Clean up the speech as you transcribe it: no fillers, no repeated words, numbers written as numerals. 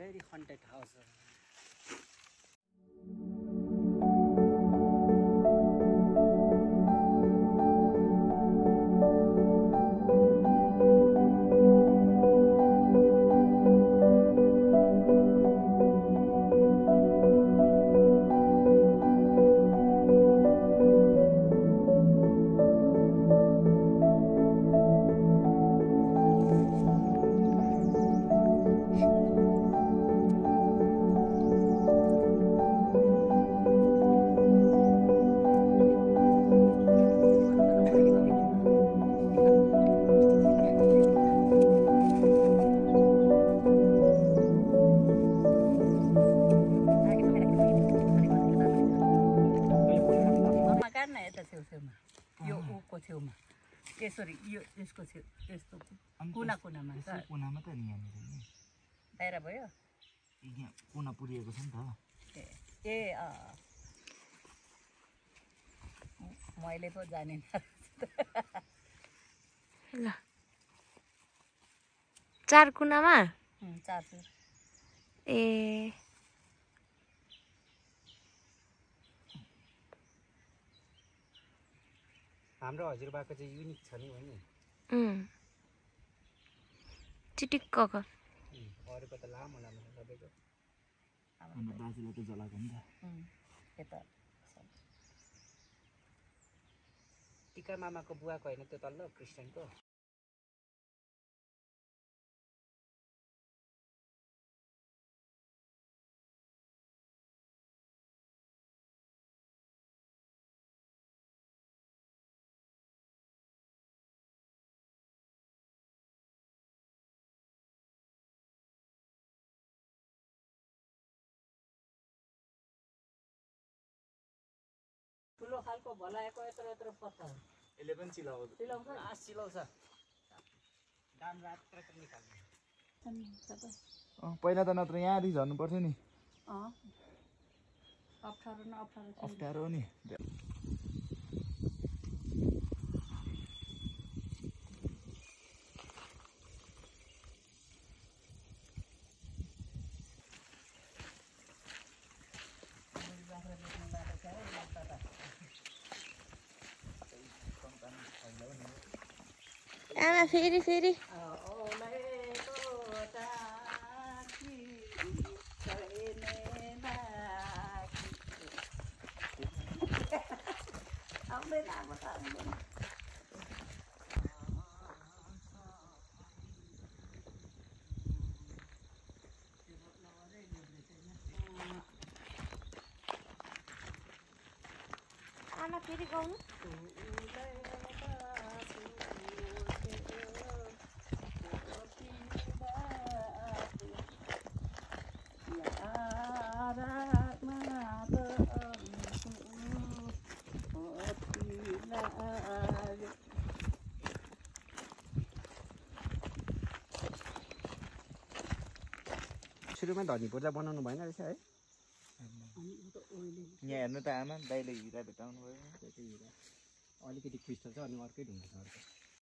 very haunted house. यो उको छेउमा यसरी यो यसको छेउ यस्तो कुनामा छ कुनामा त नि यहाँनिर नि बाहिर भयो यहाँ कुना पुरिएको छ नि त ए मैले पो जानेन ल चार कुनामा चार ए हाम्रो हजुरबाको चाहिँ युनिक छ नि हो नि चिटिक्क अरूको त लामो लामो छ सबैको हाम्रो दाजुले त जलाएको नि त यता टिका मामाको बुवाको होइन त्यो तल्लो क्रिस्चियनको ठुलो खालको भलाएको यत्रो यत्रो पत्थर यसले पनि चिलाउँछ चिलाउँछ दाम रात्र निकाल्नु पहिला त नत्र यहाँदेखि झर्नु पर्थ्यो नि अप्ठ्यारो नि आमा फेरि आमा फेरि गाउनु सुरुमा धनी पूजा बनाउनु भएन रहेछ है यहाँ हेर्नु त आमा दाइले हिरा भेटाउनु भयो अलिकति क्रिस्टल छ अनि अर्कै ढुङ्गा छ अर्को